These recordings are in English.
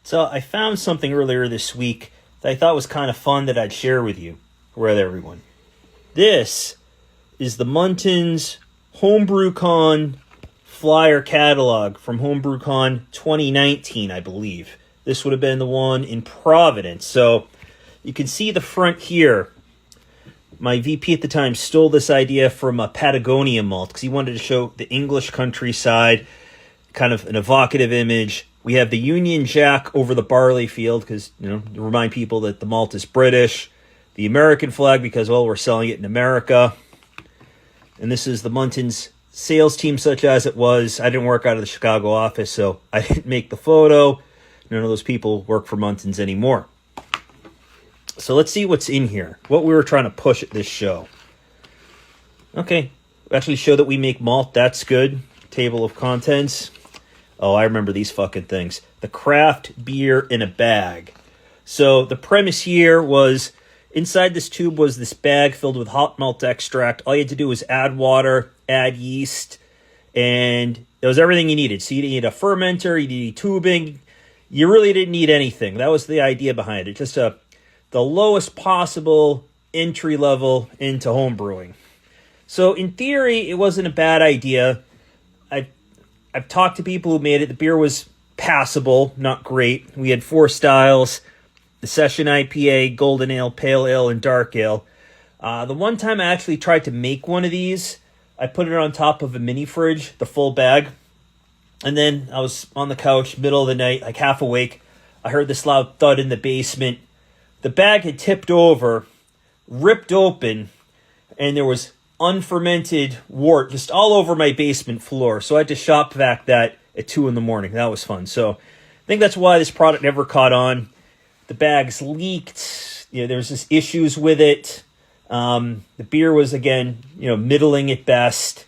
So I found something earlier this week that I thought was kind of fun that I'd share with you, with everyone. This is the Muntons Homebrew Con flyer catalog from Homebrew Con 2019, I believe. This would have been the one in Providence. So you can see the front here. My VP at the time stole this idea from a Patagonia malt because he wanted to show the English countryside, kind of an evocative image. We have the Union Jack over the barley field because, to remind people that the malt is British. The American flag because, well, we're selling it in America. And this is the Muntons sales team such as it was. I didn't work out of the Chicago office, so I didn't make the photo. None of those people work for Muntons anymore. So let's see what's in here. What we were trying to push at this show. Okay, actually show that we make malt. That's good. Table of contents. Oh, I remember these fucking things. The craft beer in a bag. So the premise here was inside this tube was this bag filled with hot malt extract. All you had to do was add water, add yeast, and that was everything you needed. So you didn't need a fermenter, you didn't need tubing. You really didn't need anything. That was the idea behind it. Just the lowest possible entry level into home brewing. So in theory, it wasn't a bad idea. I've talked to people who made it. The beer was passable, not great. We had 4 styles: the Session IPA, Golden Ale, Pale Ale, and Dark Ale. The one time I actually tried to make one of these, I put it on top of a mini fridge, the full bag. And then I was on the couch, middle of the night, like half awake. I heard this loud thud in the basement. The bag had tipped over, ripped open, and there was unfermented wort just all over my basement floor. So I had to shop vac that at 2 a.m. That was fun. So I think that's why this product never caught on. The bags leaked. There was just issues with it. The beer was, again, middling at best.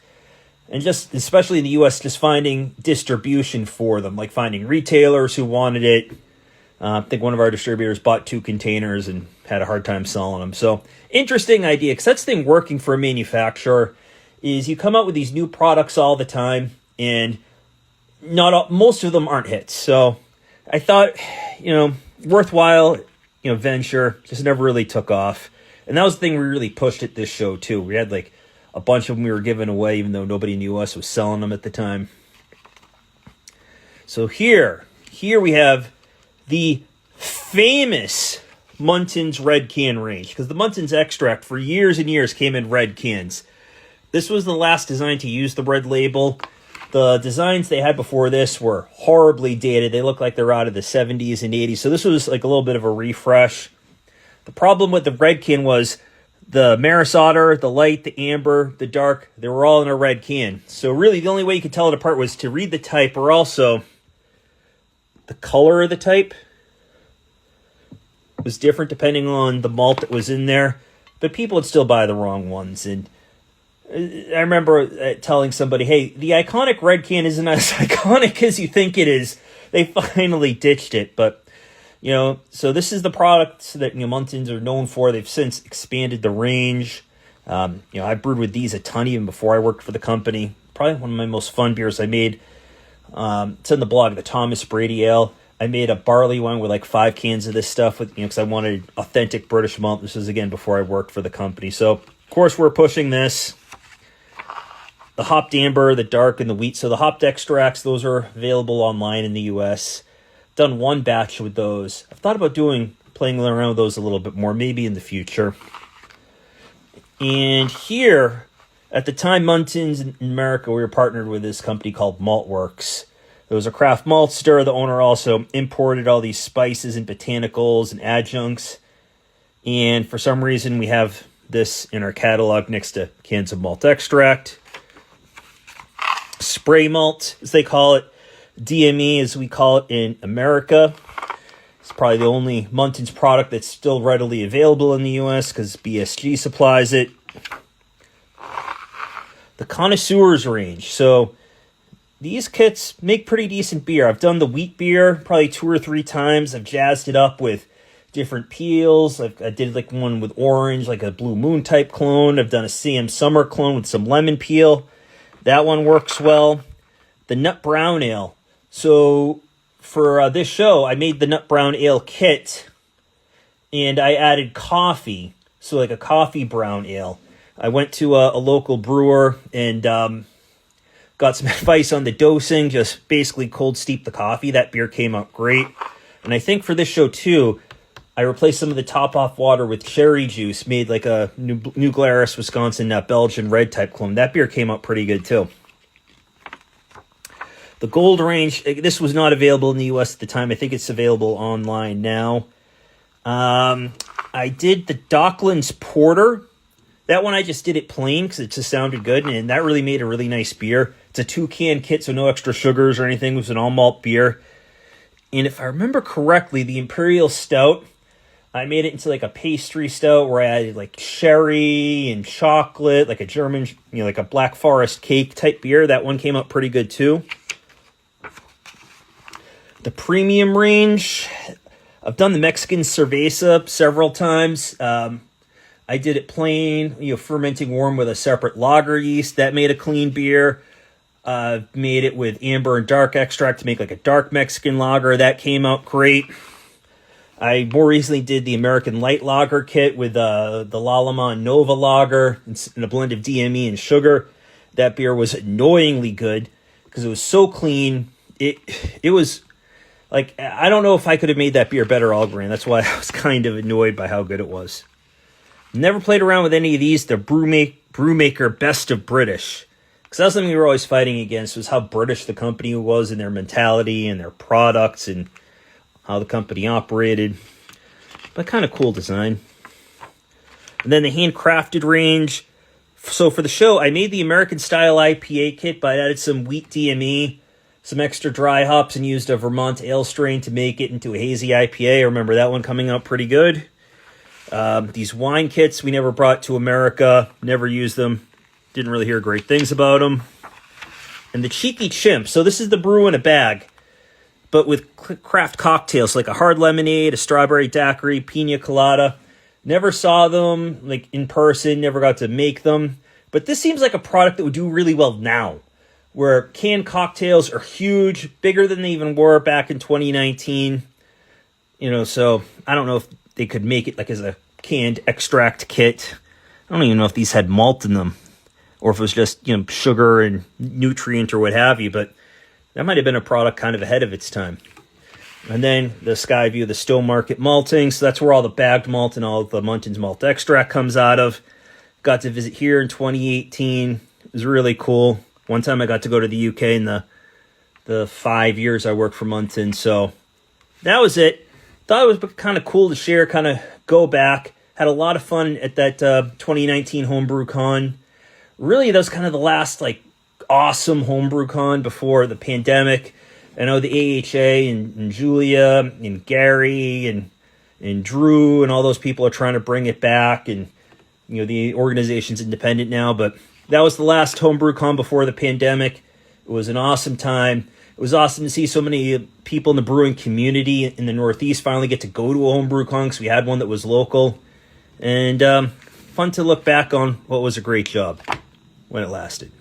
And just, especially in the U.S., just finding distribution for them, like finding retailers who wanted it. I think one of our distributors bought 2 containers and had a hard time selling them. So, interesting idea, because that's the thing working for a manufacturer is you come out with these new products all the time, and most of them aren't hits. So, I thought, worthwhile, venture, just never really took off. And that was the thing we really pushed at this show, too. We had, a bunch of them we were giving away, even though nobody in the U.S. was selling them at the time. So here we have the famous Muntons Red Can range, because the Muntons extract for years and years came in red cans. This was the last design to use the red label. The designs they had before this were horribly dated. They look like they're out of the 70s and 80s. So this was like a little bit of a refresh. The problem with the red can was the Maris Otter, the light, the amber, the dark, they were all in a red can. So really the only way you could tell it apart was to read the type, or also the color of the type was different depending on the malt that was in there. But people would still buy the wrong ones. And I remember telling somebody, hey, the iconic red can isn't as iconic as you think it is. They finally ditched it. But, so this is the product that Muntons are known for. They've since expanded the range. I brewed with these a ton even before I worked for the company. Probably one of my most fun beers I made. It's in the blog, the Thomas Brady Ale. I made a barley wine with 5 cans of this stuff because I wanted authentic British malt. This was, again, before I worked for the company. So, of course, we're pushing this. The hopped amber, the dark, and the wheat. So the hopped extracts, those are available online in the U.S. Done 1 batch with those. I've thought about playing around with those a little bit more, maybe in the future. And here, at the time, Muntons in America, we were partnered with this company called Maltworks. There was a craft maltster. The owner also imported all these spices and botanicals and adjuncts. And for some reason, we have this in our catalog next to cans of malt extract. Spray malt, as they call it. DME, as we call it in America. It's probably the only Muntons product that's still readily available in the U.S. because BSG supplies it. The Connoisseurs range. So these kits make pretty decent beer. I've done the wheat beer probably 2 or 3 times. I've jazzed it up with different peels. I did one with orange, like a Blue Moon type clone. I've done a CM Summer clone with some lemon peel. That one works well. The Nut Brown Ale. So for this show, I made the Nut Brown Ale kit, and I added coffee, so like a coffee brown ale. I went to a local brewer and got some advice on the dosing, just basically cold steep the coffee. That beer came out great. And I think for this show too, I replaced some of the top off water with cherry juice, made like a New Glarus, Wisconsin, Belgian red type clone. That beer came out pretty good too. The Gold Range, this was not available in the US at the time. I think it's available online now. I did the Docklands Porter. That one I just did it plain because it just sounded good, and that really made a really nice beer. It's a 2-can kit, so no extra sugars or anything. It was an all-malt beer. And if I remember correctly, the Imperial Stout, I made it into like a pastry stout where I added like cherry and chocolate, like a German, like a Black Forest cake type beer. That one came out pretty good too. The Premium Range, I've done the Mexican Cerveza several times. I did it plain, fermenting warm with a separate lager yeast. That made a clean beer. Made it with amber and dark extract to make like a dark Mexican lager. That came out great. I more recently did the American Light Lager kit with the Lallemand Nova Lager and a blend of DME and sugar. That beer was annoyingly good because it was so clean. It was like, I don't know if I could have made that beer better all grain. That's why I was kind of annoyed by how good it was. Never played around with any of these. The Brewmaker Best of British. Because that was something we were always fighting against, was how British the company was and their mentality and their products and how the company operated. But kind of cool design. And then the Handcrafted range. So for the show, I made the American Style IPA kit, but I added some wheat DME, some extra dry hops, and used a Vermont ale strain to make it into a hazy IPA. I remember that one coming out pretty good. These wine kits we never brought to America, never used them, didn't really hear great things about them. And the Cheeky Chimp, so this is the brew in a bag, but with craft cocktails, like a hard lemonade, a strawberry daiquiri, pina colada. Never saw them like in person, never got to make them, but this seems like a product that would do really well now, where canned cocktails are huge, bigger than they even were back in 2019. So I don't know if they could make it like as a canned extract kit. I don't even know if these had malt in them or if it was just, sugar and nutrient or what have you, but that might have been a product kind of ahead of its time. And then the Skyview, the Stowe Market malting. So that's where all the bagged malt and all the Muntons malt extract comes out of. Got to visit here in 2018. It was really cool. One time I got to go to the UK in the 5 years I worked for Muntons. So that was it. Thought it was kind of cool to share, kind of go back. Had a lot of fun at that 2019 Homebrew Con. Really, that was kind of the last awesome Homebrew Con before the pandemic. I know the AHA and Julia and Gary and Drew and all those people are trying to bring it back. And, the organization's independent now. But that was the last Homebrew Con before the pandemic. It was an awesome time. It was awesome to see so many people in the brewing community in the Northeast finally get to go to a Homebrew Con because we had one that was local. And fun to look back on what was a great job when it lasted.